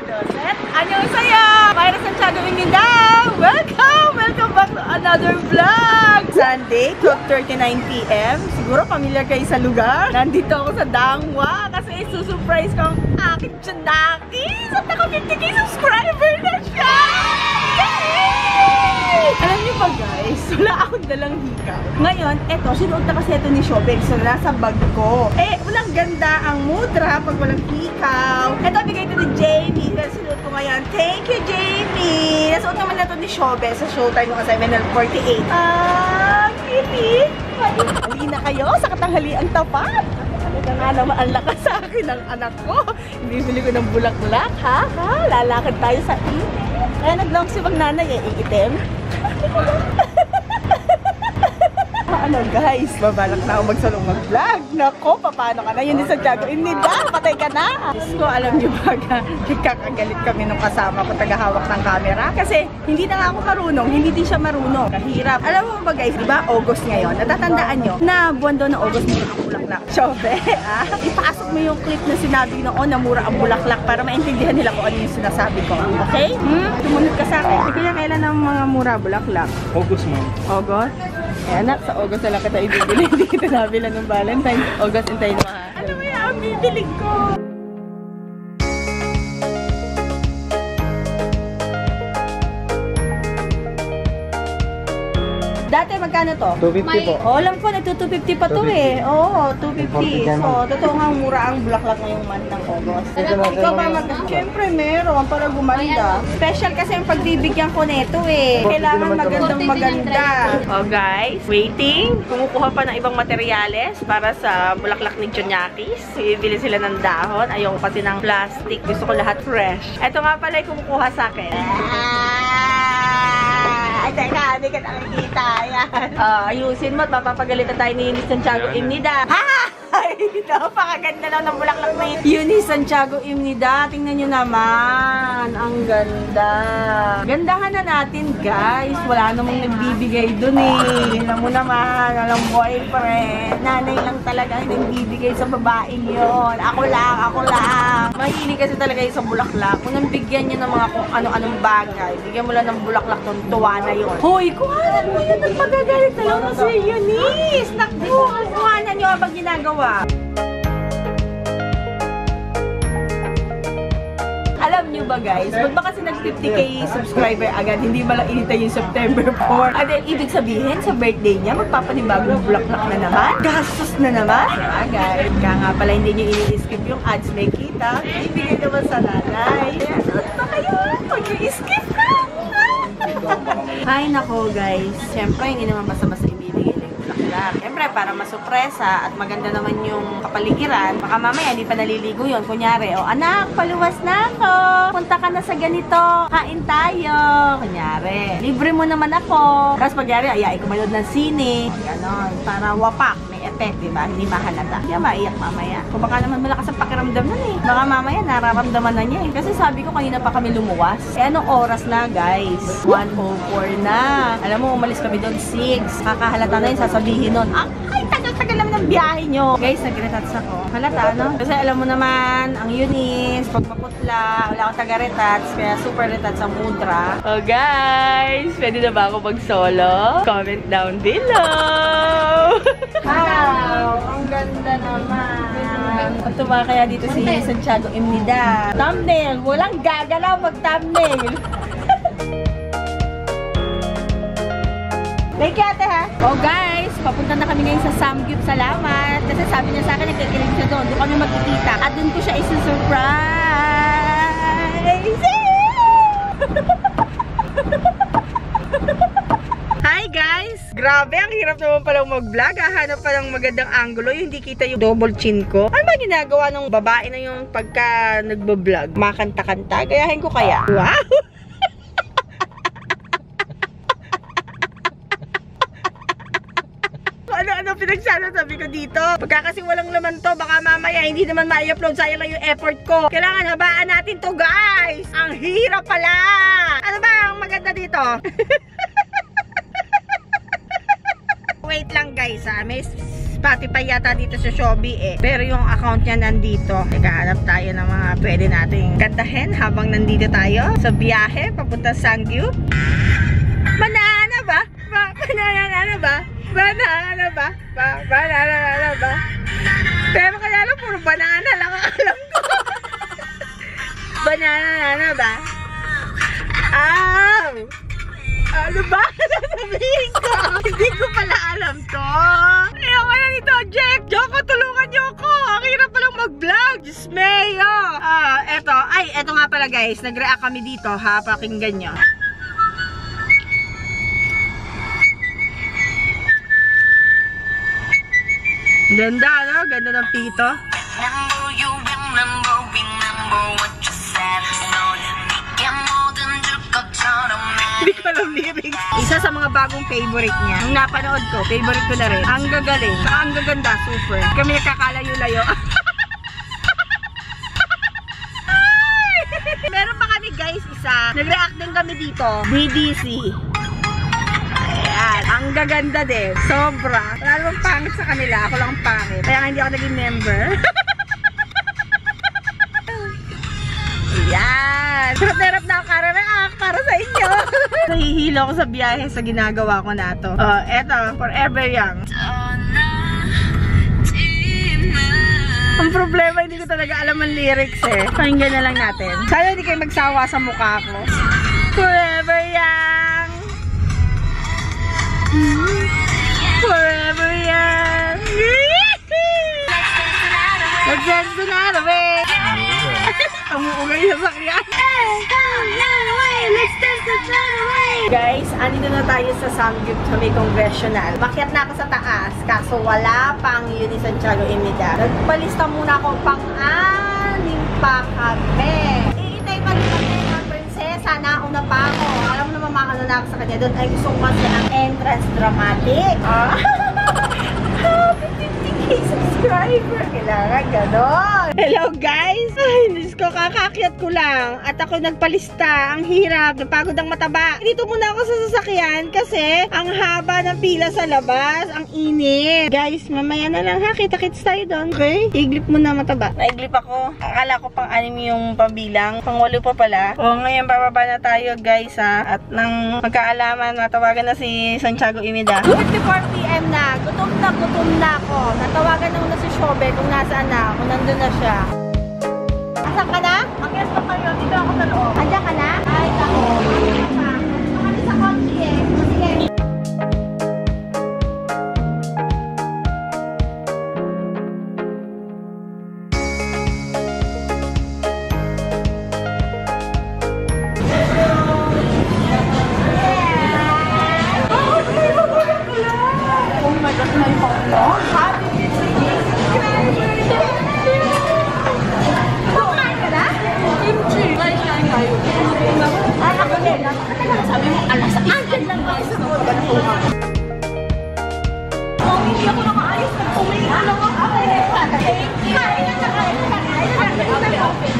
Doset, annyeonghaseyo! Mayra Santiago Mindanao! Welcome back to another vlog! Sunday, 12:39 PM. Siguro familiar kayo sa lugar. Nandito ako sa Dangwa kasi isusurprise ko ang aking Tsunakis at naka 50k subscriber na siya! Alam niyo ba guys, wala akong dalang hikaw. Ngayon, eto, sinuot na kasi ito ni Shobek. So, nasa bag ko. Walang ganda ang mudra pag walang hikaw. Ito, bigay ito ni Jamie. Sinuot ko ngayon. Thank you, Jamie! Nasuot naman na ito ni Shobek sa showtime ng Assignment 48. Kili! Hali na kayo sa katanghaliang tapat. Talaga nga naman ang lakas sa akin ng anak ko. Bibili ko ng bulaklak, ha? Lalakad tayo sa init. Kaya nag-long sleeve ang nanay, iitim. Ano guys, babalak na ako magsalong mag-vlog. Nako, paano ka na? Yun din sa Santiago Imnida, patay ka na. Diyos ko, alam niyo ba, nagkakagalit kami nung kasama ko tagahawak ng camera. Kasi hindi na nga ako marunong, hindi din siya marunong. Kahirap. Alam mo ba guys, di ba August ngayon? Natatandaan nyo na buwan daw ng August mura ang bulaklak. Shobe, ipasok mo yung clip na sinabi noon na mura ang bulaklak para maintindihan nila kung ano yung sinasabi ko. Okay? Tumunod ka sa akin. Kaya kailan ang mga mura bulaklak? August mo. August? Anak, sa August na lang kita ibibili. Hindi kita nabila ng Valentine's. August, hintayin mo ha. Ano mo yan ang bibilig ko? Dati magkano to? 250 po. Oh, alam ko, nagto-250 pa to eh. Oo, 250. So, totoo nga mura ang bulaklak ngayong month ng August. Ikaw ba Siyempre meron para gumanda. Special kasi ang pagbibigyan ko nito eh. Kailangan magandang maganda. Oh guys, waiting. Kumukuha pa ng ibang materyales para sa bulaklak ni Tsunakis. Bibili sila ng dahon. Ayaw kasi ng plastic. Gusto ko lahat fresh. Ito nga pala yung kumukuha sa akin. Ay, teka, hindi ka nakikita. Yan. Ayusin mo at mapapagalitan tayo ni Eunice Santiago Imnida. Ay, napakaganda daw ng bulaklak na yun. Eunice Santiago Imnida, tingnan nyo naman. Ang ganda. Gandahan na natin, guys. Wala namang nagbibigay dun eh. Alam mo naman, alam boyfriend. Nanay lang talaga yung nagbibigay sa babaeng yun. Ako lang. Mahilig kasi talaga yung sa bulaklak. Kung nang bigyan nyo ng mga kung ano-anong bagay, bigyan mo lang ng bulaklak ng tuwa na yun. Hoy, kuhanan mo yun at magagalit na lang si Eunice. Naku, kuhanan nyo habang ginagawa. Alam nyo ba guys, ba't ba kasi nag 50k subscriber agad, hindi ba lang initay yung September 4? At then, ibig sabihin, sa birthday niya, magpapanibagong bulaklak na naman? Gastos na naman? Guys, kaya nga pala hindi nyo i-skip yung ads may kita. Ibigay naman sa nanay. Ano kayo? Pag-i-skip na! Hay nako guys, siyempre hindi naman basta-basta ibibigay na yung bulaklak. Siyempre para masupresa at maganda naman yung kapaligiran, baka mamaya hindi pa naliligo yun. Kunyari, anak, paluwas na ako. Punta ka na sa ganito. Kain tayo. Kunyari, libre mo naman ako. Tapos pagyari, ayain ko manood ng sine. Ganon, para wapak. Effect, diba? Hindi mahalata. Kaya maiyak mamaya. Kung baka naman malakas ang pakiramdam nun eh. Baka mamaya nararamdaman na niya eh. Kasi sabi ko kanina pa kami lumuwas. Anong oras na guys? 1:04 na. Alam mo, umalis kami doon 6. Kakahalata na yun, sasabihin nun. Ay, tagal-tagal naman ng biyahe nyo. Guys, nag-retats ako. Halata, no? Kasi alam mo naman, ang Eunice, pag maputla, wala akong taga-retats, kaya super retats ang mudra. Oh guys, pwede na ba ako mag-solo? Comment down below! Wow! Ang ganda naman! At tumawa kaya dito si Santiago Imnida. Thumbnail! Walang gagalaw mag-thumbnail! Thank you ate ha! Oh guys! Papunta na kami ngayon sa Samgyup. Salamat! Kasi sabi niya sa akin, nagkikilig siya doon. Doon kami magkikita. At doon ko siya isi-surprise! Hi guys! Grabe, ang hirap naman palang mag-vlog. Hahanap pa ng magandang angulo, yung hindi kita yung double chin ko. Ano ba ginagawa ng babae na yung pagka nagbablog? Makanta-kanta? Gayahin ko kaya? Wow! Ano pinagsasabi ko dito? Pagka kasi walang laman to, baka mamaya hindi naman ma-upload. Sayang lang yung effort ko. Kailangan habaan natin to guys! Ang hirap pala! Ano ba ang maganda dito? Wait lang guys ha. May Spotify yata dito sa Shopee eh. Pero yung account niya nandito. Teka, hanap tayo ng mga pwede nating kantahin habang nandito tayo sa biyahe papunta sa Sangyup. Banana ba? Banana ba? Banana ba? Banana ba? Pero kaya lang puro banana lang ang alam ko. Banana ba? Ano ba? Sasabihin ko. Hindi ko pala alam to. Ayoko na nito, Jack. Joko, tulungan niyo ako. Ang hirap palang mag-vlog. Diyos mayo. Eto. Ay, eto nga pala guys. Nag-react kami dito ha. Pakinggan nyo. Ganda, no? Ganda ng pito. Hindi ko alam lyrics. Isa sa mga bagong favorite niya. Nung napanood ko, favorite ko na rin. Ang gagaling. Ang gaganda, super. Kami nagkakalayo-layo. Meron pa kami guys, isa. Nag-react din kami dito. BDC. Ayan. Ang gaganda din. Sobra. Wala namang pangit sa kanila. Ako lang pangit. Kaya hindi ako naging member. Ayan. Sarap na ako karareact para sa inyo. Nahihilo ako sa biyahe sa ginagawa ko na to. Eto. Forever Young. Ang problema, hindi ko talaga alam ang lyrics eh. Pakinggan na lang natin. Sana hindi kayo magsawa sa mukha ko. Forever Young. Forever Young. Let's dance the night away. Ang muugay na sakyan. Let's dance the night away. Guys, andito na tayo sa Sangyup sa may congressional. Makiat na ako sa taas, kaso wala pang Uni Santiago Imida. Nagpalista muna ako pang-anim pa kami. Iitay pa rin kami ng prinsesa, nauna pa ako. Alam mo naman makano na ako sa kanya. Doon ay gusto ko kasi ng entrance dramatic. Happy 50k subscriber. Kailangan ganon. Hello guys! Ay, Diyos ko, kakakyat ko lang. At ako nagpalista. Ang hirap. Napagod ang mataba. Dito muna ako sa sasakyan kasi ang haba ng pila sa labas. Ang init. Guys, mamaya na lang ha. Kita-kits tayo doon. Okay? Iglip muna mataba. Naiglip ako. Akala ko pang-anim yung pambilang. Pang-walo pa pala. O, ngayon bababa na tayo guys ha. At nang magkaalaman, matawagan na si Santiago Imida. 2:54 PM na. Gutom na ako. Natawagan na muna si Shobe kung nasaan na. Kung nandun na siya. Asan ka na? Mag-guess pa kayo. Dito ako sa loob. Andiyan ka na? Ay, ako. Kami sa kotse eh. Sige. Oh my gosh, may polo. Happy sabi mo, alas sa andyan lang ba sa mga hindi ako na maayos na kumain lang ako.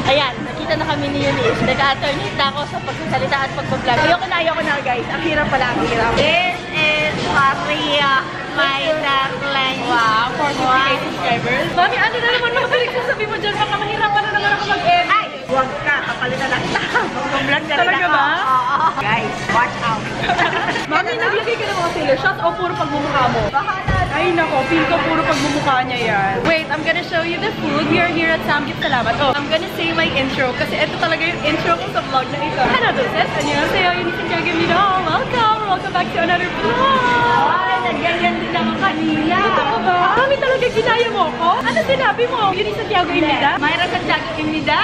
Ayan, nakita na kami ni Eunice. Nag-alternate na ako sa pagsasalita at pag-vlog. Ayoko na guys. Ang hirap pala, ang hirap. This is Maria, my darling. Wow, 40k subscribers. Mami, ano na naman mga sabi mo dyan? Baka mahirapan na naman ako mag-edit. Ay! Huwag ka, kapalitan lang kita. Mag-vlog na rin ako. Talaga ba? Guys, watch out. Mami, naglagay ka ng mga sailor shots o puro pagmumukha mo? Ay nako, feel ko puro pagmumukha niya yan. Wait, I'm gonna show you the food. We are here at Samgyup Salamat. Oh, I'm gonna say my intro kasi ito talaga yung intro ko sa vlog na ito. Hello, this is 안녕하세요, Eunice Santiago Imida. Welcome back to another vlog. Ay, nagganyan din ako kanina. Totoo ba? Mami, talaga ginaya mo ako? Ano sinabi mo? Eunice Santiago Imida? Mayra Santiago Imida.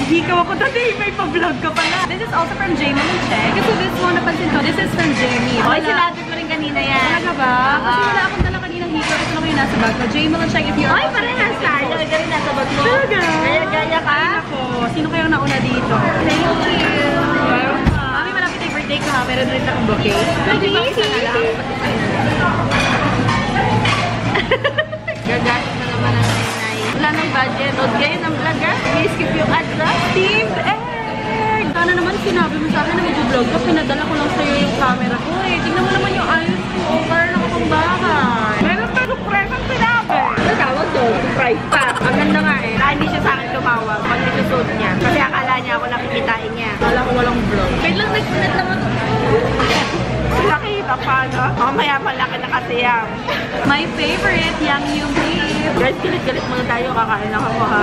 Hikaw ako dati, may pa-vlog ka pala. This is also from Jamie Check. Kasi this one napansin ko, this is from Jamie. Ay, sinabit mo rin kanina yan. Talaga ba? Kasi wala akong dala kanina hikaw. Ito lang yung nasa bag ko. Jamie Check if you're... Ay, parehas tayo. Talaga rin nasa bag mo. Talaga? Gaya ka? Ay, ako. Sino kayang nauna dito? Thank you. Mami, malapit yung birthday ko ha. Meron rin akong bouquet. Pwede ba isa na lang? Ganda naman ang nanay. Wala nang budget. O ngayon ang vlogger. I-skip yung address. Team Egg! Sana naman sinabi mo sa akin na mag-vlog ka. Pinadala ko lang sa'yo yung camera ko eh. Tingnan mo naman yung ayos ko. O, para nakapangbahay. Meron pa surprise ang sinabi. Ang tawag doon, surprise pa. Ang ganda nga eh. Hindi siya sa akin tumawag pag nisusunod niya. Kasi akala niya ako nakikitain niya. Kala ko walang vlog. Wait lang, next minute lang ako. Nakita pa, no? Mamaya malaki na kasi yan. My favorite, yang yung beef. Guys, kilit-kilit muna tayo. Kakain na ako ha.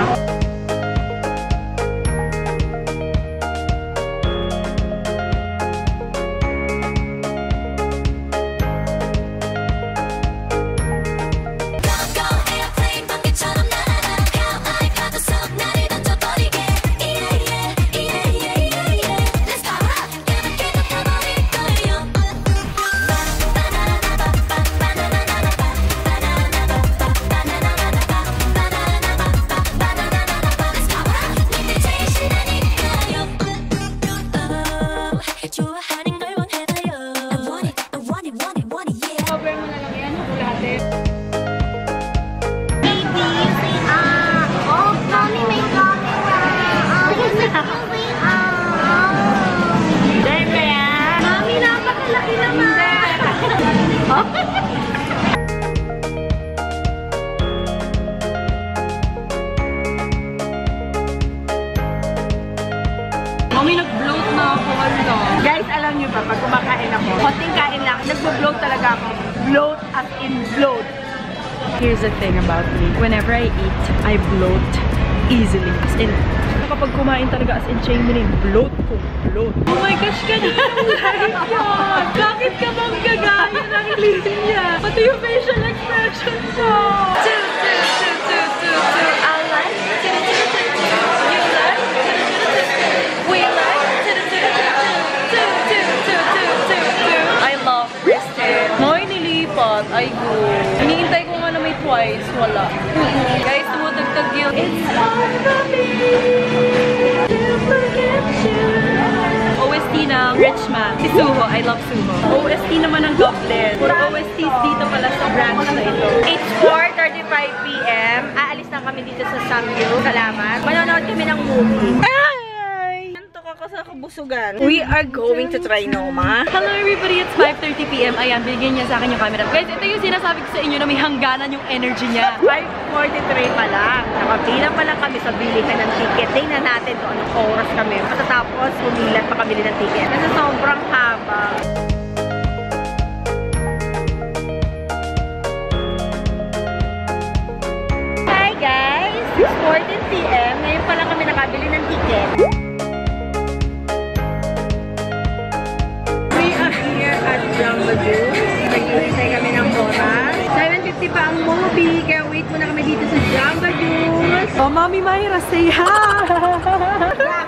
Mami, nag-bloat na ako. Ano? Guys, alam niyo ba, pag kumakain ako, konting kain lang, nagbo-bloat talaga ako. Bloat as in bloat. Here's the thing about me. Whenever I eat, I bloat easily. As in, kapag kumain talaga as in chain bloat ko. Bloat. Oh my gosh, kanina live yun! Bakit ka bang gagaya ng linya? Pati yung facial expression ko! I like you like we like I love Kristen. Mo'y nilipat. Ay go. Hinihintay ko nga na may twice. Wala. Guys, tumutagtag yun. It's hard for me to forget you. OST ng Richman. Si Suho. I love Suho. OST naman ng Goblin. For OSTs dito pala sa branch na ito. It's 4:35 p.m. Aalis na kami dito sa Samgyu. Salamat. Manonood kami ng movie. Ay! Nantok ako sa kabusugan. We are going to try Noma. Hello everybody, it's 5:30 p.m. Ayan, binigyan niya sa akin yung camera. Guys, ito yung sinasabi ko sa inyo na may hangganan yung energy niya. 5:43 pa lang. Nakapila pa lang kami sa bilihan ng ticket. Tingnan natin kung anong oras kami. Matatapos, pumilat pa kabili ng ticket. Kasi sobrang haba. Hi guys! It's 14 p.m. Ngayon pa lang kami nakabili ng ticket. We are here at Jamba Juice. Naghihintay kami ng oras. 7:50 pa ang movie. Kaya wait muna kami dito sa Jamba Juice. Oh, Mami Myra, say hi!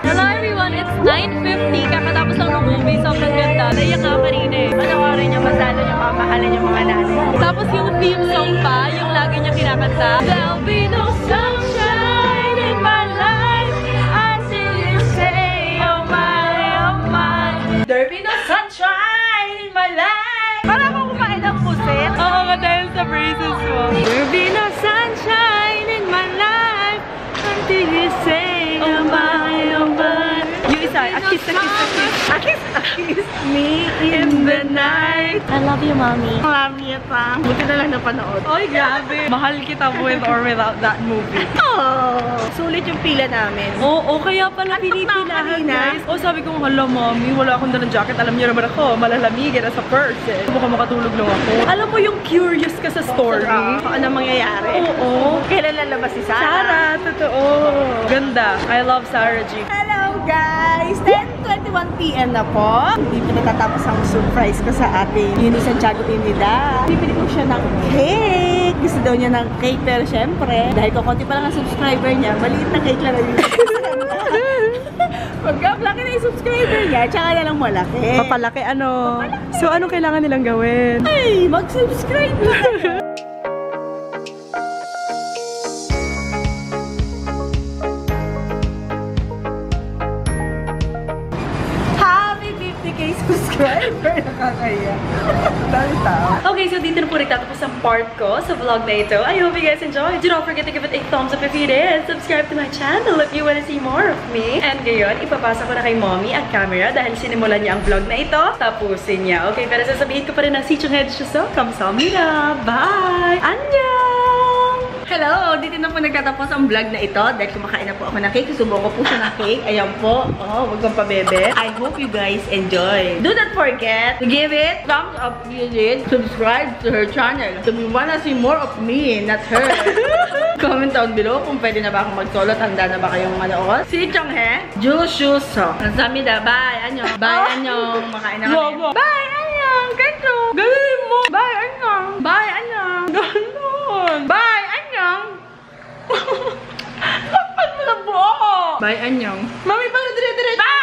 Hello everyone, it's 9:50. Kakatapos lang ng movie, sobrang ganda. Naiyak nga kanina eh. Panoorin niyo, masalo niyo, mamahalan yung mga nanay. Tapos yung theme song pa, yung lagi niya kinakanta. There'll be no sunshine in my life until you say, oh my. There'll be no sunshine in my life. Para ako kumain ng pusit. Oo nga dahil sa braces mo. There'll be no sunshine in my life until you say, oh my. Yung isa, a kiss, a kiss, a kiss. A kiss me in the night. I love you, Mommy. Mami pa. Buti na lang napanood. Oy, grabe. Mahal kita with or without that movie. Oh, sulit yung pila namin. Oo, kaya pala Antok na pinipilahan, kanina. guys. Oh, sabi ko, hala, Mommy, wala akong dalang jacket. Alam niyo naman ako, malalamigin as a person. Baka makatulog lang ako. Alam mo yung curious ka sa story? Kung anong mangyayari. Oo. Kailan lalabas si Sarah? Sarah, totoo. Ganda. I love Sarah G. Hello guys! 10:21 p.m. na po. Hindi pa natatapos ang surprise ko sa ating Uni Santiago Inida. Bibili ko siya ng cake. Gusto daw niya ng cake pero syempre, dahil kukunti pa lang ang subscriber niya, maliit na cake lang na yun. Pagka-laki na yung subscriber niya, tsaka na lang malaki. Papalaki ano? So, anong kailangan nilang gawin? Ay, mag-subscribe na kayo. subscriber. Nakakaya. Dami tao. Okay, so dito na po nagtatapos ang part ko sa vlog na ito. I hope you guys enjoyed. Do not forget to give it a thumbs up if you did. Subscribe to my channel if you wanna see more of me. And ngayon, ipapasa ko na kay mommy ang camera dahil sinimulan niya ang vlog na ito. Tapusin niya. Okay, pero sasabihin ko pa rin ang sichong head so kamsahamnida. Bye! Annyeong! Hello! Dito na po nagtatapos ang vlog na ito dahil kumakain na po ako ng cake. Susubo ko po siya ng cake. Ayan po. Oh, wag kang pabebe. I hope you guys enjoy. Do not forget to give it thumbs up if you did. Subscribe to her channel. So we wanna see more of me, not her. Comment down below kung pwede na ba akong mag-solo. Handa na ba kayong manood? Si Chonghe, Jushuso. Kamsahamnida. Bye! Annyeong! Bye! Annyeong! Makain na kami. Bye! Annyeong! Kenzo! Galing mo! Bye! Annyeong! Bye! Annyeong! Ganon! Bye! Annyeong! Lakad mo na po! Bye! Annyeong! Mami, paano dire-dire? Bye!